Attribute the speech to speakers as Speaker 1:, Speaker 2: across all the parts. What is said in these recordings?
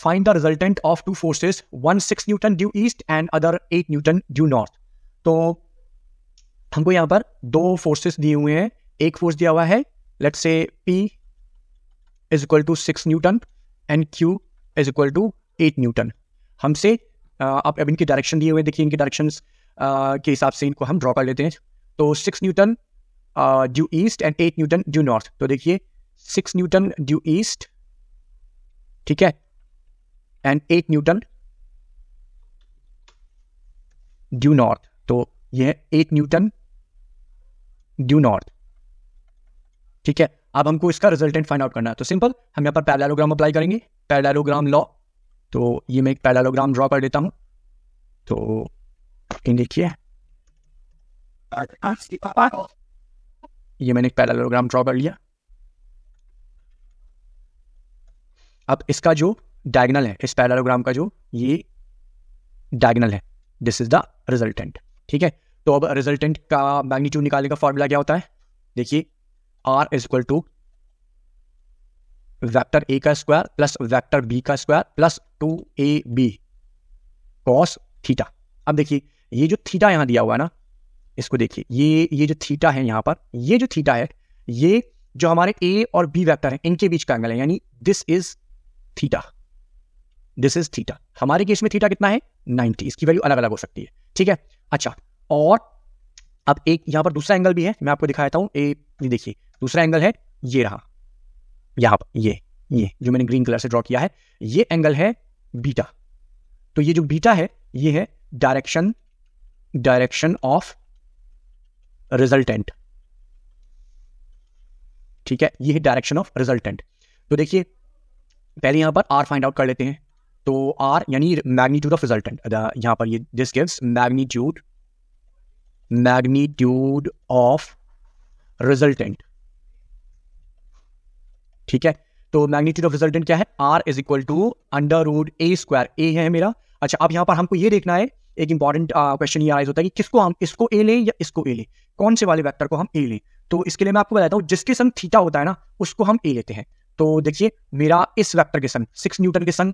Speaker 1: Find the resultant of two forces, one 6 Newton due east and other 8 Newton due north. तो हमको यहाँ पर दो फोर्सेस दिए हुए हैं। एक फोर्स दिया हुआ है, let's say P is equal to 6 newton and Q is equal to 8 newton. हमसे आप अब इनके डायरेक्शन दिए हुए, देखिए इनके डायरेक्शंस के हिसाब से इनको हम ड्रॉ कर लेते हैं। तो 6 Newton due east and 8 Newton due north. तो देखिए 6 न्यूटन ड्यू ईस्ट, ठीक है, एंड 8 न्यूटन ड्यू नॉर्थ। तो यह है 8 न्यूटन ड्यू नॉर्थ, ठीक है। अब हमको इसका रिजल्टेंट फाइंड आउट करना है। तो सिंपल, हम यहाँ पर पैरेललोग्राम अप्लाई करेंगे, पैरेललोग्राम लॉ। तो ये मैं एक पैरेललोग्राम ड्रॉ कर देता हूं। तो देखिए ये मैंने एक पैरेललोग्राम ड्रॉ कर लिया। अब इसका जो डायगोनल है, इस पैरेललोग्राम का जो ये डायगोनल है, दिस इज द रिजल्टेंट, ठीक है। तो अब रिजल्टेंट का मैग्नीट्यूड निकालने का फॉर्मूला क्या होता है? देखिए R is equal to vector A का स्क्वायर प्लस वेक्टर B का square plus 2AB cos theta. अब देखिए ये जो थीटा यहां दिया हुआ है ना, इसको देखिए, ये जो थीटा है यहां पर, ये जो थीटा है, ये जो हमारे A और B वेक्टर है इनके बीच का एंगल है, यानी this is theta, this is theta. हमारे केस में थीटा कितना है? 90। इसकी वैल्यू अलग अलग हो सकती है, ठीक है। अच्छा, और अब एक यहां पर दूसरा एंगल भी है, मैं आपको दिखाता हूं। ये देखिए दूसरा एंगल है, ये रहा यहां पर, ये जो मैंने ग्रीन कलर से ड्रॉ किया है, ये एंगल है बीटा। तो ये जो बीटा है, ये है डायरेक्शन ऑफ रिजल्टेंट, ठीक है, ये है डायरेक्शन ऑफ रिजल्टेंट। तो देखिए पहले यहां पर R फाइंड आउट कर लेते हैं। तो R यानी मैग्नीट्यूड ऑफ रिजल्टेंट, यहां पर ये this gives magnitude of resultant, ठीक है। तो मैग्नीट्यूड ऑफ रिजल्टेंट क्या है? R is equal to under root A square. A है मेरा। अच्छा, अब यहां पर हमको ये देखना है, एक इंपॉर्टेंट क्वेश्चन ये राइज होता है कि किसको हम, इसको A लें या इसको A लें, कौन से वाले वेक्टर को हम A लें। तो इसके लिए मैं आपको बताता हूं, जिसके संग थीटा होता है ना, उसको हम A लेते हैं। तो देखिए मेरा इस वेक्टर के संग 6 न्यूटन के संग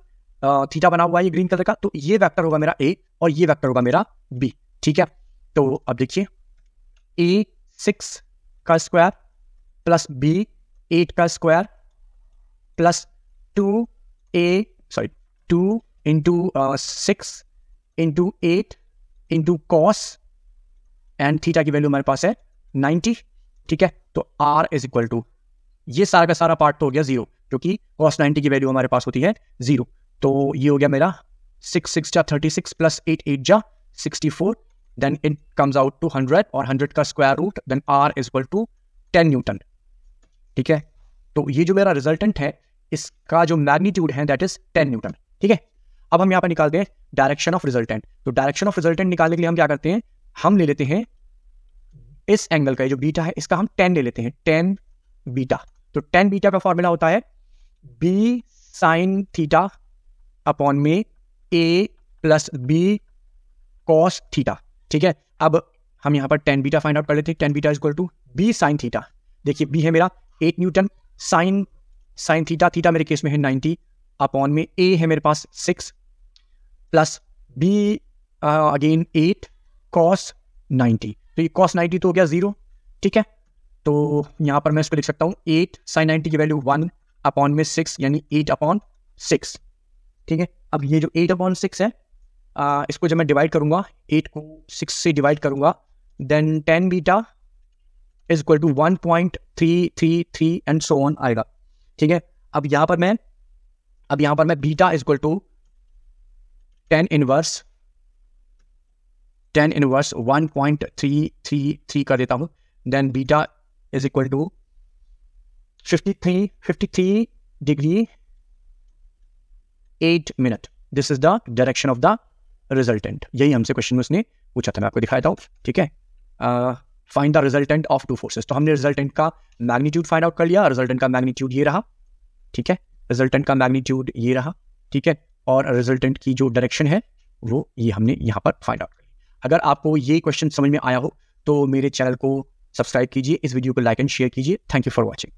Speaker 1: थीटा बना हुआ है, ये ग्रीन कलर का। तो ये वेक्टर होगा मेरा A और ये वेक्टर होगा मेरा B, ठीक है। तो अब देखिए A 6 का स्क्वायर प्लस B 8 का square plus 2 into 6 into 8 into cos, and theta की वैल्यू हमारे पास है 90, ठीक है। तो R इज इक्वल टू, ये सारा का सारा पार्ट तो हो गया 0, क्योंकि कॉस 90 की वैल्यू हमारे पास होती है 0। तो ये हो गया मेरा 6 6 जा 36 प्लस 8 8 जा 64, then it comes out to 100 और 100 का square root, then R is equal to 10 newton, ठीक है। तो ये जो मेरा रिजल्टेंट है, इसका जो मैग्नीट्यूड है दैट इज 10 न्यूटन, ठीक है। अब हम यहाँ पर निकालते हैं डायरेक्शन ऑफ रिजल्टेंट। तो डायरेक्शन ऑफ रिजल्टेंट निकालने के लिए हम क्या करते हैं, हम ले लेते हैं इस एंगल का जो बीटा है, इसका हम 10 ले लेते हैं, 10 बीटा। तो 10 बीटा का फॉर्मूला होता है B साइन थीटा अपॉन में A plus B cos theta, ठीक है। अब हम यहाँ पर 10 बीटा फाइंड आउट कर लेते हैं। 10 beta is equal to B sine theta. देखिए B है मेरा 8 न्यूटन, साइन थीटा मेरे केस में है 90 अपॉन में A है मेरे पास 6 प्लस B अगेन 8 कॉस 90। तो ये कॉस 90 तो हो गया 0, ठीक है। तो यहाँ पर मैं इसको लिख सकता हूँ 8 साइन 90 की वैल्यू 1 अपॉन में 6, यानी 8 अपॉन 6, ठीक है। अब ये जो 8 अपॉन 6 है, इसको जब मैं डिवाइड करूंगा, 8 को 6 से डिवाइड करूंगा, then 10 beta is equal to 1.333 and so on आएगा, ठीक है। अब यहाँ पर मैं beta is equal to 10 inverse 1.333 कर देता हूं, then beta is equal to 53 degree 8 minute. This is the direction of the resultant. यही हमसे क्वेश्चन में उसने पूछा था, मैं आपको दिखाया था, ठीक है। Find the resultant of two forces. तो हमने रिजल्टेंट का मैग्नीट्यूड फाइंड आउट कर लिया। रिजल्टेंट का मैग्नीट्यूड ये रहा, ठीक है, रिजल्टेंट का मैग्नीट्यूड ये रहा, ठीक है, और रिजल्टेंट की जो डायरेक्शन है वो ये हमने यहाँ पर फाइंड आउट कर लिया। अगर आपको ये क्वेश्चन समझ में आया हो तो मेरे चैनल को सब्सक्राइब कीजिए, इस वीडियो को लाइक एंड शेयर कीजिए। Thank you for watching.